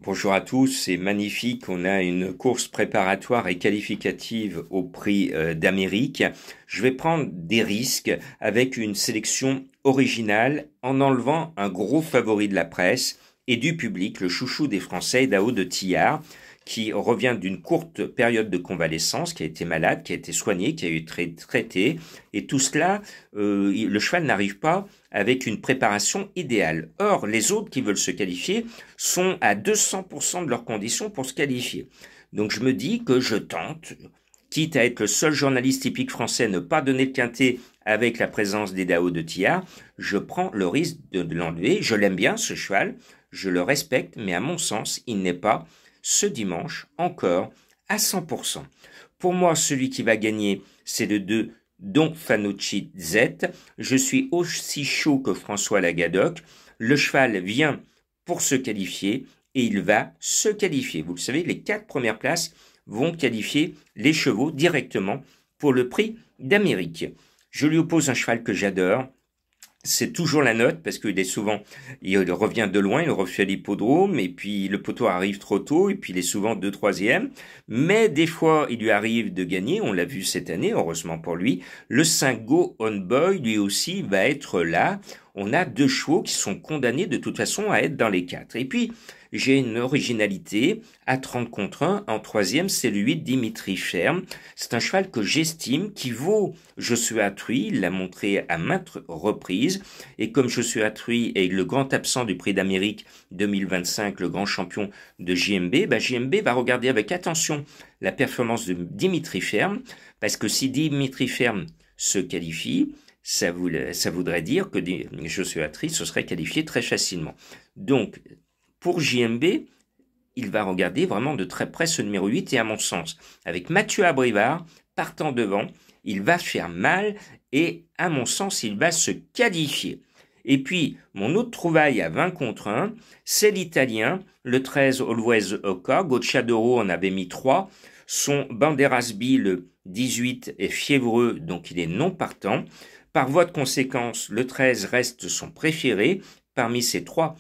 Bonjour à tous, c'est magnifique. On a une course préparatoire et qualificative au Prix d'Amérique. Je vais prendre des risques avec une sélection originale en enlevant un gros favori de la presse et du public, le chouchou des Français, Dao de Tillard, qui revient d'une courte période de convalescence, qui a été malade, qui a été soigné, qui a été traité. Et tout cela, le cheval n'arrive pas avec une préparation idéale. Or, les autres qui veulent se qualifier sont à 200% de leurs conditions pour se qualifier. Donc je me dis que je tente, quitte à être le seul journaliste typique français à ne pas donner le quintet avec la présence des Dao de Tillard, je prends le risque de l'enlever. Je l'aime bien, ce cheval, je le respecte, mais à mon sens, il n'est pas, ce dimanche, encore à 100%. Pour moi, celui qui va gagner, c'est le 2 Don Fanucci Z. Je suis aussi chaud que François Lagadoc. Le cheval vient pour se qualifier et il va se qualifier. Vous le savez, les 4 premières places vont qualifier les chevaux directement pour le Prix d'Amérique. Je lui oppose un cheval que j'adore. C'est toujours la note parce qu'il est souvent, il revient de loin, il refait l'hippodrome et puis le poteau arrive trop tôt et puis il est souvent 2/3. Mais des fois, il lui arrive de gagner. On l'a vu cette année, heureusement pour lui. Le 5 Go On Boy, lui aussi, va être là. On a 2 chevaux qui sont condamnés de toute façon à être dans les 4. Et puis, j'ai une originalité à 30 contre 1. En 3e, c'est le 8 Dimitri Ferme. C'est un cheval que j'estime, qui vaut Joshua Tree. Il l'a montré à maintes reprises. Et comme Joshua Tree est le grand absent du Prix d'Amérique 2025, le grand champion de JMB, JMB va regarder avec attention la performance de Dimitri Ferme, parce que si Dimitri Ferme se qualifie, ça voudrait dire que Joshua Tree se serait qualifié très facilement. Donc, pour JMB, il va regarder vraiment de très près ce numéro 8 et à mon sens, avec Mathieu Abrivard partant devant, il va faire mal et à mon sens, il va se qualifier. Et puis, mon autre trouvaille à 20 contre 1, c'est l'Italien, le 13 Always Oka, Gocciadoro en avait mis 3, son Banderasby le 18 est fiévreux, donc il est non partant. Par voie de conséquence, le 13 reste son préféré parmi ces 3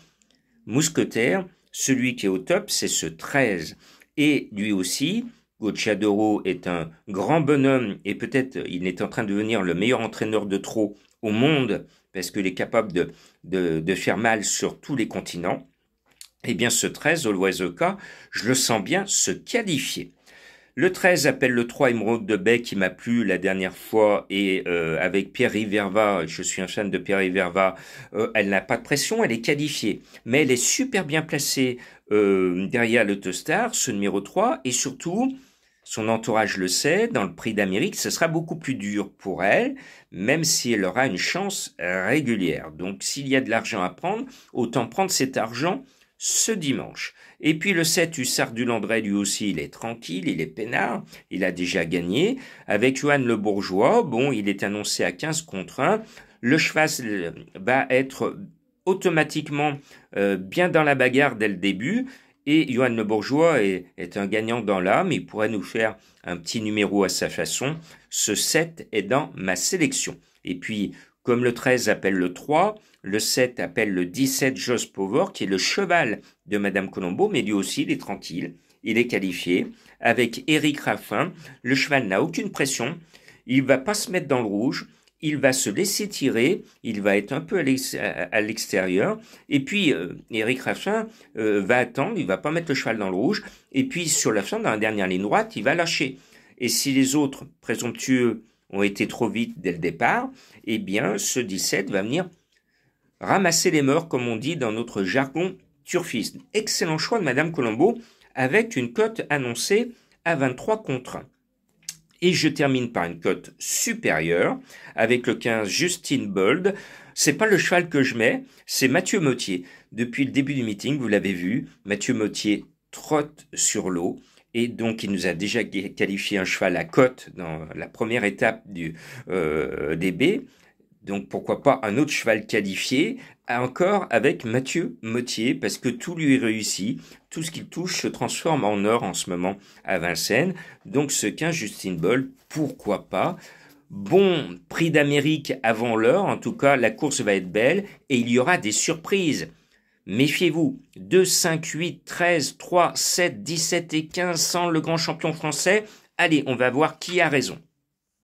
mousquetaires. Celui qui est au top, c'est ce 13. Et lui aussi, Gocciadoro est un grand bonhomme et peut-être il est en train de devenir le meilleur entraîneur de trot au monde parce qu'il est capable de faire mal sur tous les continents. Eh bien, ce 13, Always Oka, je le sens bien se qualifier. Le 13 appelle le 3 Émeraude de Bec qui m'a plu la dernière fois et avec Pierre-Yves Verva, je suis un fan de Pierre-Yves Verva, elle n'a pas de pression, elle est qualifiée. Mais elle est super bien placée derrière l'Autostar, ce numéro 3, et surtout, son entourage le sait, dans le Prix d'Amérique, ce sera beaucoup plus dur pour elle, même si elle aura une chance régulière. Donc s'il y a de l'argent à prendre, autant prendre cet argent ce dimanche. Et puis le 7, Hussard du Landré, lui aussi, il est tranquille, il est peinard, il a déjà gagné. Avec Johan Le Bourgeois, bon, il est annoncé à 15 contre 1. Le cheval va être automatiquement bien dans la bagarre dès le début. Et Johan Le Bourgeois est un gagnant dans l'âme, il pourrait nous faire un petit numéro à sa façon. Ce 7 est dans ma sélection. Et puis, comme le 13 appelle le 3, le 7 appelle le 17 Jos Power, qui est le cheval de Madame Colombo, mais lui aussi, il est tranquille, il est qualifié. Avec Éric Raffin, le cheval n'a aucune pression, il va pas se mettre dans le rouge, il va se laisser tirer, il va être un peu à l'extérieur, et puis Éric Raffin va attendre, il va pas mettre le cheval dans le rouge, et puis sur la fin, dans la dernière ligne droite, il va lâcher. Et si les autres présomptueux ont été trop vite dès le départ, eh bien, ce 17 va venir ramasser les morts, comme on dit dans notre jargon turfiste. Excellent choix de Madame Colombo, avec une cote annoncée à 23 contre 1. Et je termine par une cote supérieure, avec le 15 Justine Bold. C'est pas le cheval que je mets, c'est Mathieu Mottier. Depuis le début du meeting, vous l'avez vu, Mathieu Mottier trotte sur l'eau. Et donc, il nous a déjà qualifié un cheval à cote dans la première étape des B. Donc, pourquoi pas un autre cheval qualifié, encore avec Mathieu Mottier, parce que tout lui réussit. Tout ce qu'il touche se transforme en or en ce moment à Vincennes. Donc, ce 15 Justine Boll, pourquoi pas. Bon Prix d'Amérique avant l'heure. En tout cas, la course va être belle et il y aura des surprises. Méfiez-vous, 2, 5, 8, 13, 3, 7, 17 et 15 sans le grand champion français. Allez, on va voir qui a raison.